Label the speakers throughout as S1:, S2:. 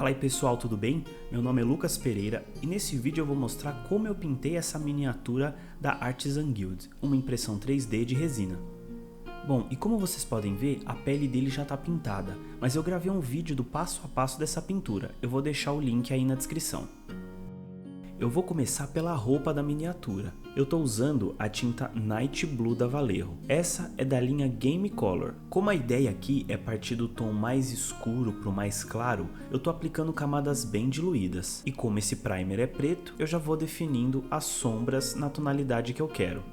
S1: Fala aí pessoal, tudo bem? Meu nome é Lucas Pereira e nesse vídeo eu vou mostrar como eu pintei essa miniatura da Artisan Guild, uma impressão 3D de resina. Bom, e como vocês podem ver, a pele dele já está pintada, mas eu gravei um vídeo do passo a passo dessa pintura, eu vou deixar o link aí na descrição. Eu vou começar pela roupa da miniatura. Eu estou usando a tinta Night Blue da Vallejo. Essa é da linha Game Color. Como a ideia aqui é partir do tom mais escuro para o mais claro, eu estou aplicando camadas bem diluídas. E como esse primer é preto, eu já vou definindo as sombras na tonalidade que eu quero.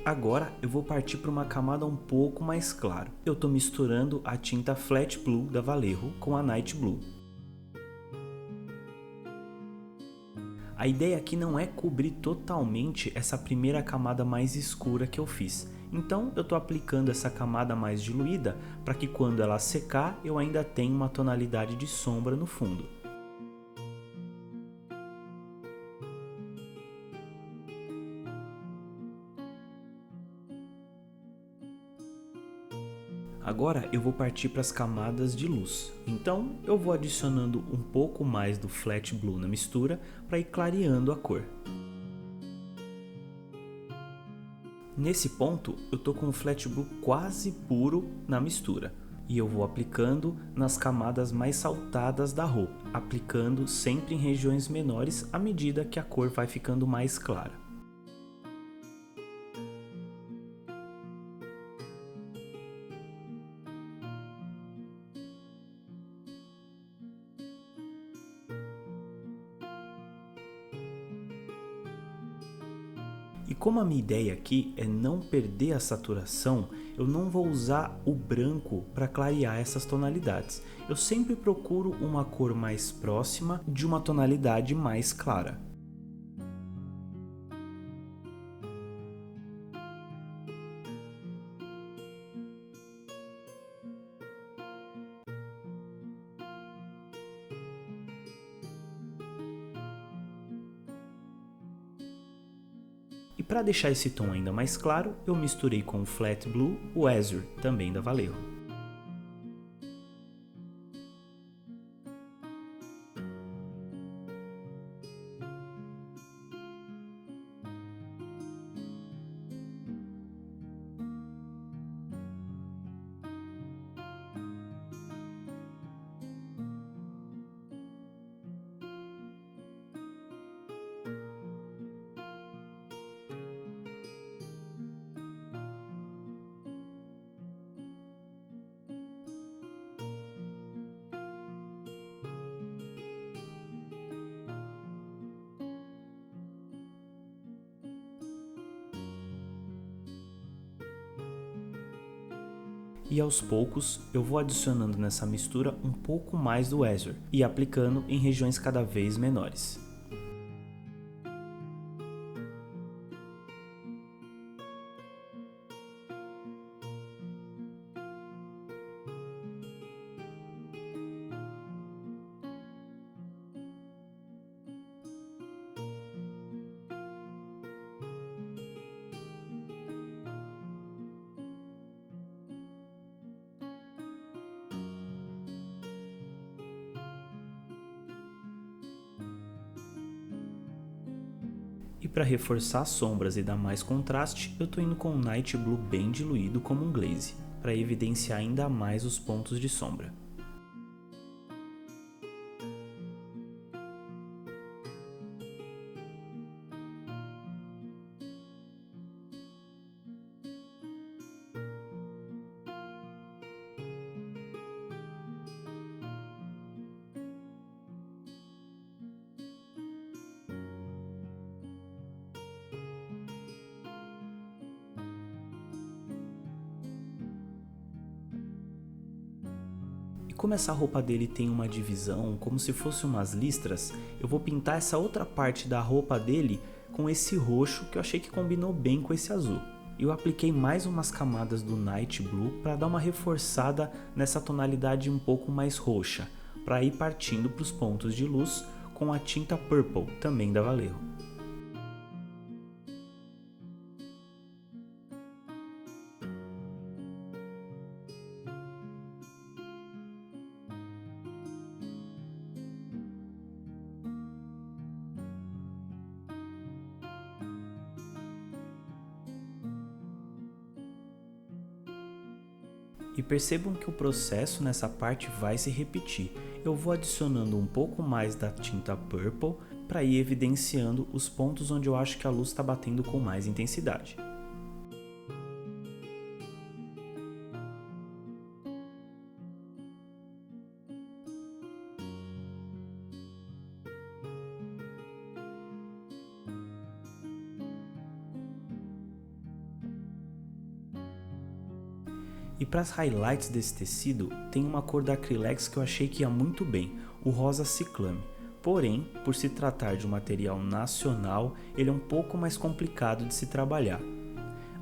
S1: Agora eu vou partir para uma camada um pouco mais clara. Eu estou misturando a tinta Flat Blue da Vallejo com a Night Blue. A ideia aqui não é cobrir totalmente essa primeira camada mais escura que eu fiz. Então eu estou aplicando essa camada mais diluída para que quando ela secar eu ainda tenha uma tonalidade de sombra no fundo. Agora eu vou partir para as camadas de luz, então eu vou adicionando um pouco mais do Flat Blue na mistura para ir clareando a cor. Nesse ponto eu estou com o Flat Blue quase puro na mistura e eu vou aplicando nas camadas mais saltadas da roupa, aplicando sempre em regiões menores à medida que a cor vai ficando mais clara. E como a minha ideia aqui é não perder a saturação, eu não vou usar o branco para clarear essas tonalidades. Eu sempre procuro uma cor mais próxima de uma tonalidade mais clara. E para deixar esse tom ainda mais claro, eu misturei com o Flat Blue o Azure, também da Vallejo. E aos poucos eu vou adicionando nessa mistura um pouco mais do Azure e aplicando em regiões cada vez menores. E para reforçar as sombras e dar mais contraste, eu estou indo com um Night Blue bem diluído como um glaze, para evidenciar ainda mais os pontos de sombra. Como essa roupa dele tem uma divisão, como se fosse umas listras, eu vou pintar essa outra parte da roupa dele com esse roxo que eu achei que combinou bem com esse azul. Eu apliquei mais umas camadas do Night Blue para dar uma reforçada nessa tonalidade um pouco mais roxa, para ir partindo para os pontos de luz com a tinta Purple, também da Vallejo. E percebam que o processo nessa parte vai se repetir. Eu vou adicionando um pouco mais da tinta Purple para ir evidenciando os pontos onde eu acho que a luz está batendo com mais intensidade. E para as highlights desse tecido, tem uma cor da Acrylex que eu achei que ia muito bem, o rosa ciclame. Porém, por se tratar de um material nacional, ele é um pouco mais complicado de se trabalhar.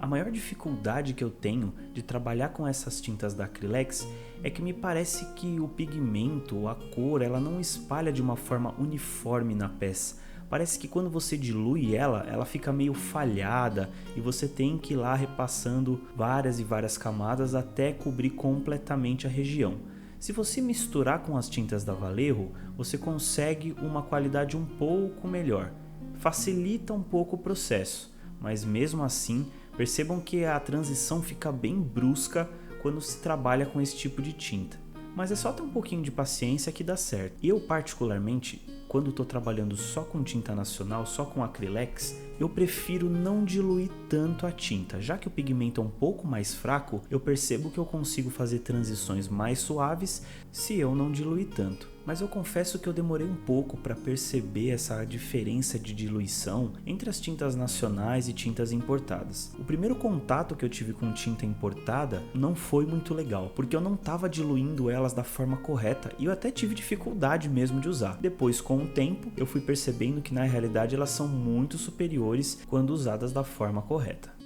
S1: A maior dificuldade que eu tenho de trabalhar com essas tintas da Acrylex é que me parece que o pigmento, a cor, ela não espalha de uma forma uniforme na peça. Parece que quando você dilui ela fica meio falhada e você tem que ir lá repassando várias e várias camadas até cobrir completamente a região. Se você misturar com as tintas da Vallejo, você consegue uma qualidade um pouco melhor. Facilita um pouco o processo, mas mesmo assim, percebam que a transição fica bem brusca quando se trabalha com esse tipo de tinta. Mas é só ter um pouquinho de paciência que dá certo. Eu particularmente, quando estou trabalhando só com tinta nacional, só com Acrylex, eu prefiro não diluir tanto a tinta. Já que o pigmento é um pouco mais fraco, eu percebo que eu consigo fazer transições mais suaves se eu não diluir tanto. Mas eu confesso que eu demorei um pouco para perceber essa diferença de diluição entre as tintas nacionais e tintas importadas. O primeiro contato que eu tive com tinta importada não foi muito legal, porque eu não estava diluindo elas da forma correta e eu até tive dificuldade mesmo de usar. Depois, com o tempo, eu fui percebendo que na realidade elas são muito superiores quando usadas da forma correta.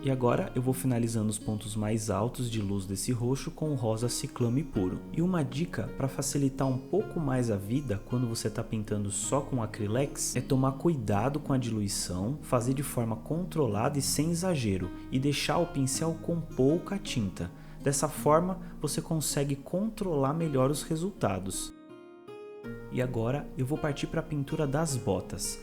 S1: E agora eu vou finalizando os pontos mais altos de luz desse roxo com o rosa ciclame puro. E uma dica para facilitar um pouco mais a vida quando você está pintando só com Acrylex é tomar cuidado com a diluição, fazer de forma controlada e sem exagero e deixar o pincel com pouca tinta. Dessa forma você consegue controlar melhor os resultados. E agora eu vou partir para a pintura das botas.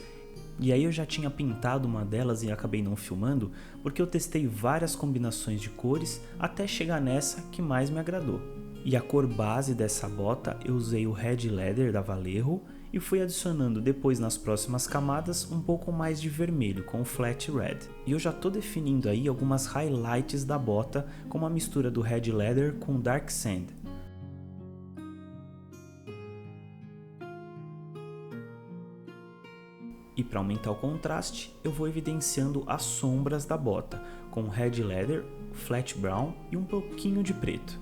S1: E aí eu já tinha pintado uma delas e acabei não filmando, porque eu testei várias combinações de cores até chegar nessa que mais me agradou. E a cor base dessa bota eu usei o Red Leather da Vallejo e fui adicionando depois nas próximas camadas um pouco mais de vermelho com o Flat Red. E eu já estou definindo aí algumas highlights da bota com uma mistura do Red Leather com Dark Sand. E para aumentar o contraste, eu vou evidenciando as sombras da bota, com Red Leather, Flat Brown e um pouquinho de preto.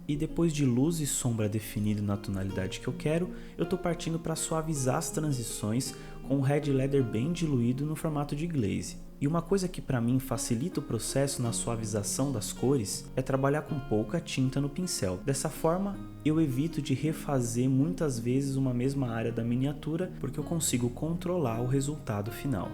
S1: E depois de luz e sombra definido na tonalidade que eu quero, eu estou partindo para suavizar as transições com o Red Leather bem diluído no formato de glaze. E uma coisa que para mim facilita o processo na suavização das cores é trabalhar com pouca tinta no pincel. Dessa forma, eu evito de refazer muitas vezes uma mesma área da miniatura, porque eu consigo controlar o resultado final.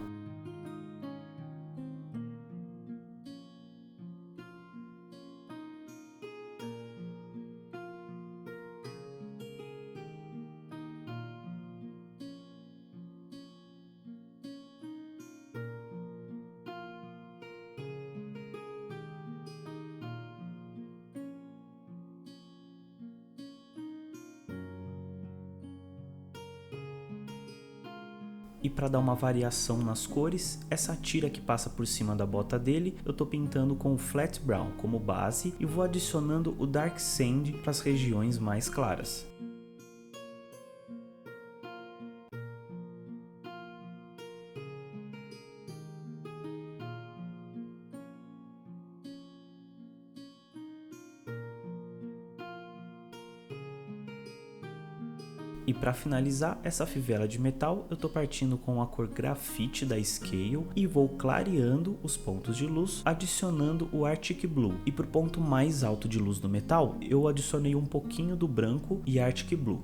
S1: E para dar uma variação nas cores, essa tira que passa por cima da bota dele, eu estou pintando com o Flat Brown como base e vou adicionando o Dark Sand para as regiões mais claras. E para finalizar essa fivela de metal, eu estou partindo com a cor grafite da Scale e vou clareando os pontos de luz, adicionando o Arctic Blue. E para o ponto mais alto de luz do metal, eu adicionei um pouquinho do branco e Arctic Blue.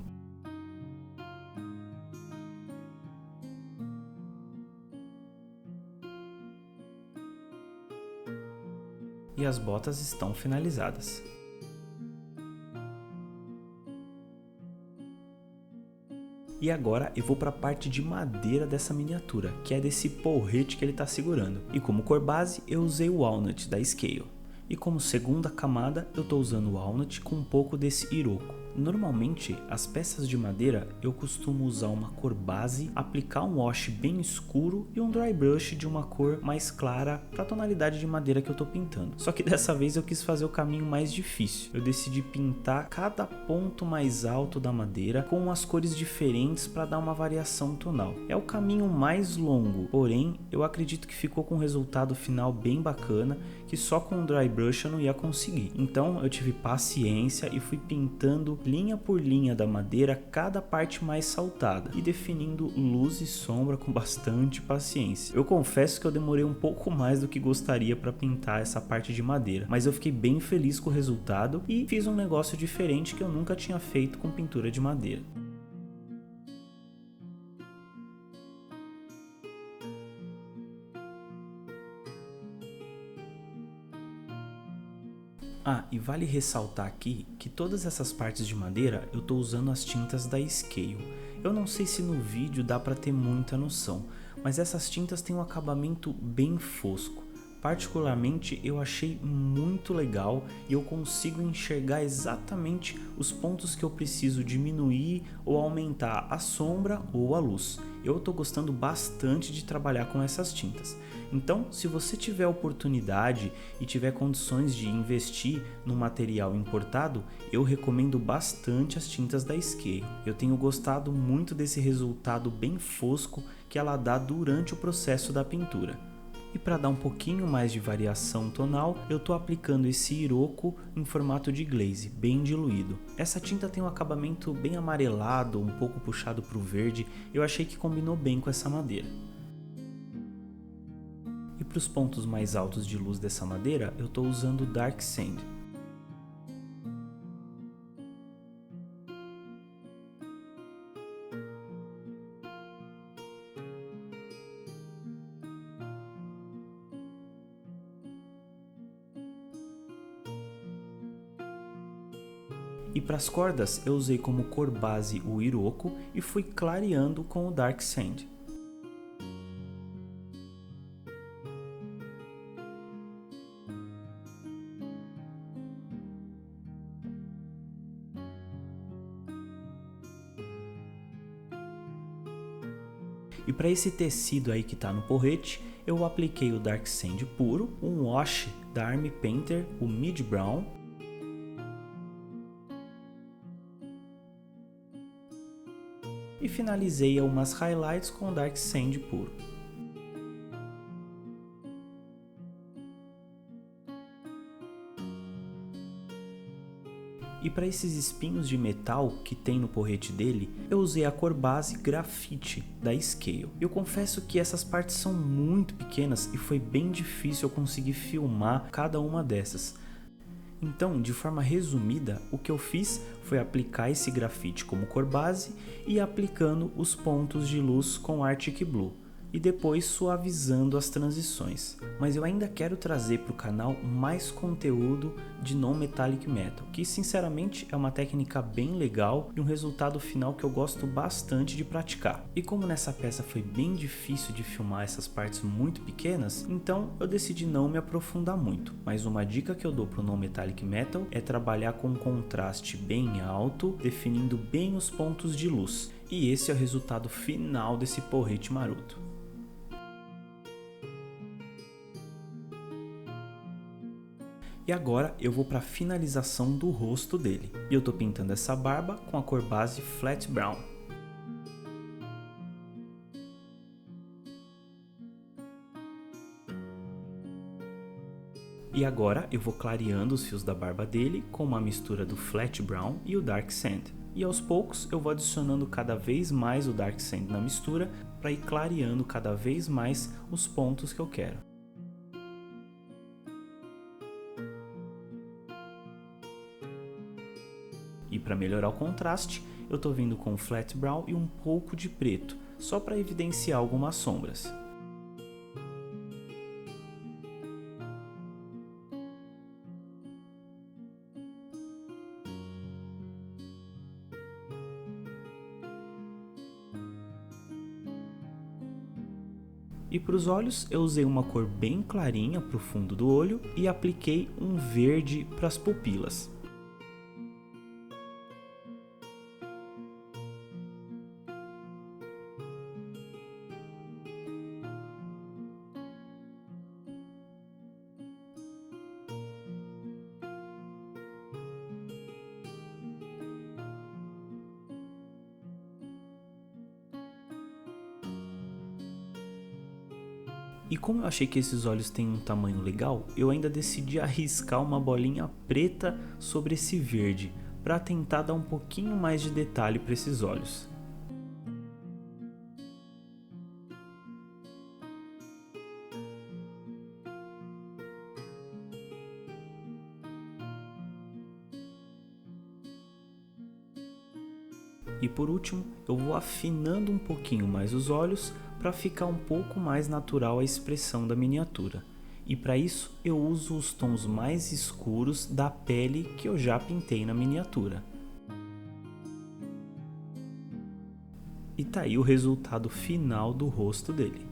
S1: E as botas estão finalizadas. E agora eu vou para a parte de madeira dessa miniatura, que é desse porrete que ele está segurando. E como cor base eu usei o Walnut da Scale. E como segunda camada eu estou usando o Walnut com um pouco desse Iroko. Normalmente, as peças de madeira eu costumo usar uma cor base, aplicar um wash bem escuro e um dry brush de uma cor mais clara para a tonalidade de madeira que eu estou pintando. Só que dessa vez eu quis fazer o caminho mais difícil. Eu decidi pintar cada ponto mais alto da madeira com as cores diferentes para dar uma variação tonal. É o caminho mais longo, porém eu acredito que ficou com um resultado final bem bacana que só com o dry brush eu não ia conseguir. Então eu tive paciência e fui pintando linha por linha da madeira cada parte mais saltada e definindo luz e sombra com bastante paciência. Eu confesso que eu demorei um pouco mais do que gostaria para pintar essa parte de madeira, mas eu fiquei bem feliz com o resultado e fiz um negócio diferente que eu nunca tinha feito com pintura de madeira. Ah, e vale ressaltar aqui que todas essas partes de madeira eu estou usando as tintas da Scale. Eu não sei se no vídeo dá para ter muita noção, mas essas tintas têm um acabamento bem fosco. Particularmente eu achei muito legal e eu consigo enxergar exatamente os pontos que eu preciso diminuir ou aumentar a sombra ou a luz. Eu estou gostando bastante de trabalhar com essas tintas. Então, se você tiver oportunidade e tiver condições de investir no material importado, eu recomendo bastante as tintas da Scale. Eu tenho gostado muito desse resultado bem fosco que ela dá durante o processo da pintura. E para dar um pouquinho mais de variação tonal, eu estou aplicando esse Iroko em formato de glaze, bem diluído. Essa tinta tem um acabamento bem amarelado, um pouco puxado para o verde, eu achei que combinou bem com essa madeira. E para os pontos mais altos de luz dessa madeira, eu estou usando Dark Sand. E para as cordas eu usei como cor base o Iroko e fui clareando com o Dark Sand. E para esse tecido aí que está no porrete, eu apliquei o Dark Sand puro, um wash da Army Painter, o Mid Brown, e finalizei umas highlights com o Dark Sand puro. E para esses espinhos de metal que tem no porrete dele, eu usei a cor base Graphite da Scale. Eu confesso que essas partes são muito pequenas e foi bem difícil eu conseguir filmar cada uma dessas. Então, de forma resumida, o que eu fiz foi aplicar esse grafite como cor base e aplicando os pontos de luz com Arctic Blue. E depois suavizando as transições. Mas eu ainda quero trazer para o canal mais conteúdo de Non-Metallic Metal, que sinceramente é uma técnica bem legal e um resultado final que eu gosto bastante de praticar. E como nessa peça foi bem difícil de filmar essas partes muito pequenas, então eu decidi não me aprofundar muito. Mas uma dica que eu dou para o Non-Metallic Metal é trabalhar com um contraste bem alto, definindo bem os pontos de luz. E esse é o resultado final desse porrete maroto. E agora eu vou para a finalização do rosto dele. E eu tô pintando essa barba com a cor base Flat Brown. E agora eu vou clareando os fios da barba dele com uma mistura do Flat Brown e o Dark Sand. E aos poucos eu vou adicionando cada vez mais o Dark Sand na mistura para ir clareando cada vez mais os pontos que eu quero. E para melhorar o contraste, eu estou vindo com Flat Brown e um pouco de preto, só para evidenciar algumas sombras. E para os olhos eu usei uma cor bem clarinha para o fundo do olho e apliquei um verde para as pupilas. E como eu achei que esses olhos têm um tamanho legal, eu ainda decidi arriscar uma bolinha preta sobre esse verde, para tentar dar um pouquinho mais de detalhe para esses olhos. E por último, eu vou afinando um pouquinho mais os olhos para ficar um pouco mais natural a expressão da miniatura. E para isso eu uso os tons mais escuros da pele que eu já pintei na miniatura. E tá aí o resultado final do rosto dele.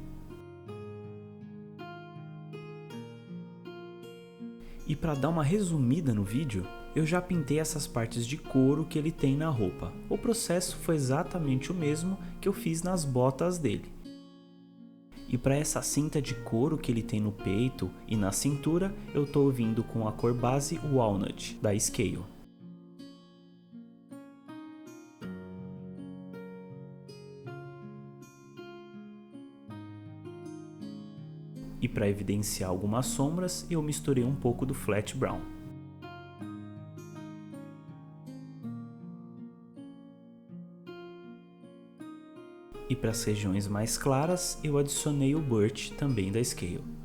S1: E para dar uma resumida no vídeo, eu já pintei essas partes de couro que ele tem na roupa. O processo foi exatamente o mesmo que eu fiz nas botas dele. E para essa cinta de couro que ele tem no peito e na cintura, eu estou vindo com a cor base Walnut, da Scale. E para evidenciar algumas sombras, eu misturei um pouco do Flat Brown. E para as regiões mais claras, eu adicionei o Birch, também da Scale.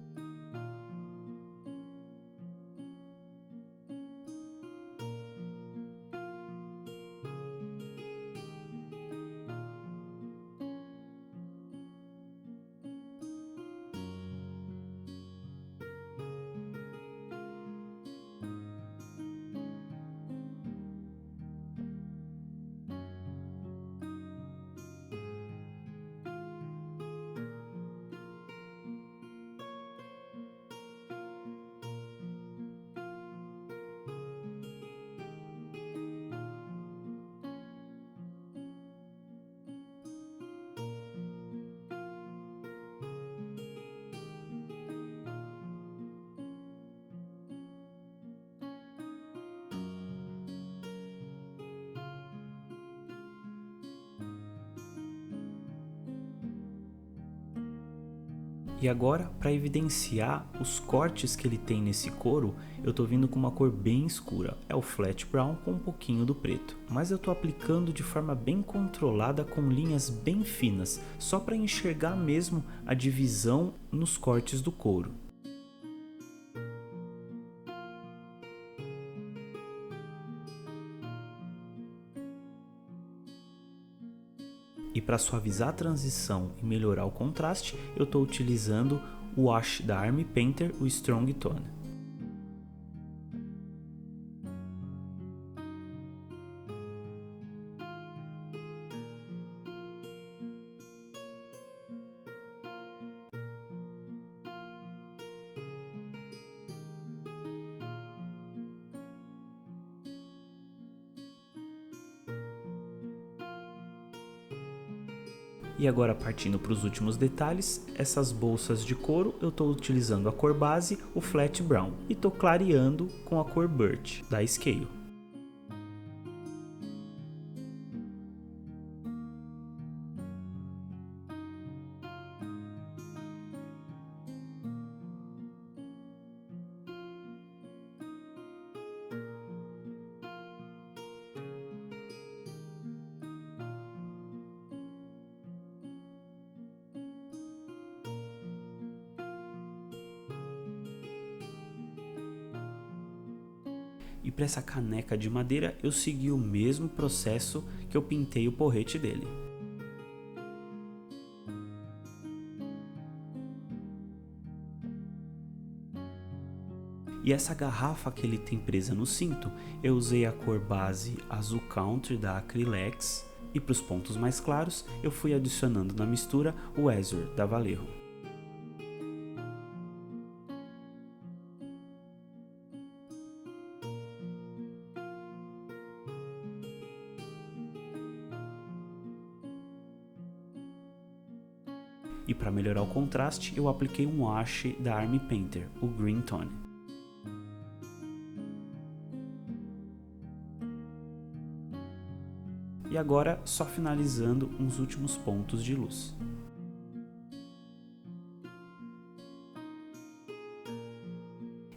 S1: E agora, para evidenciar os cortes que ele tem nesse couro, eu tô vindo com uma cor bem escura. É o Flat Brown com um pouquinho do preto. Mas eu tô aplicando de forma bem controlada com linhas bem finas, só para enxergar mesmo a divisão nos cortes do couro. E para suavizar a transição e melhorar o contraste, eu estou utilizando o wash da Army Painter, o Strong Tone. E agora, partindo para os últimos detalhes, essas bolsas de couro eu estou utilizando a cor base, o Flat Brown, e estou clareando com a cor Birch, da Scale. E para essa caneca de madeira eu segui o mesmo processo que eu pintei o porrete dele. E essa garrafa que ele tem presa no cinto, eu usei a cor base Azul Country da Acrylex, e para os pontos mais claros eu fui adicionando na mistura o Azure da Vallejo. E para melhorar o contraste, eu apliquei um wash da Army Painter, o Green Tone. E agora, só finalizando uns últimos pontos de luz.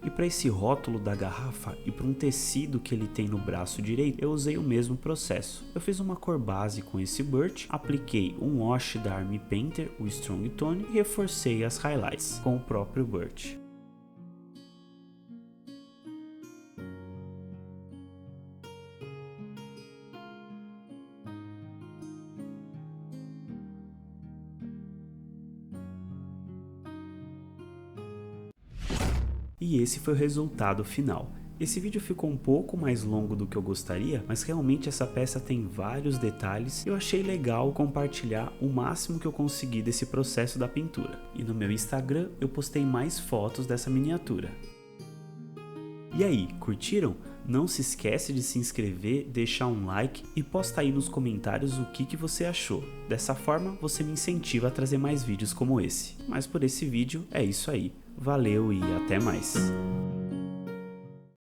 S1: E para esse rótulo da garrafa e para um tecido que ele tem no braço direito, eu usei o mesmo processo. Eu fiz uma cor base com esse Birch, apliquei um wash da Army Painter, o Strong Tone, e reforcei as highlights com o próprio Birch. E esse foi o resultado final. Esse vídeo ficou um pouco mais longo do que eu gostaria, mas realmente essa peça tem vários detalhes e eu achei legal compartilhar o máximo que eu consegui desse processo da pintura. E no meu Instagram eu postei mais fotos dessa miniatura. E aí, curtiram? Não se esquece de se inscrever, deixar um like e posta aí nos comentários o que você achou. Dessa forma você me incentiva a trazer mais vídeos como esse. Mas por esse vídeo é isso aí. Valeu e até mais!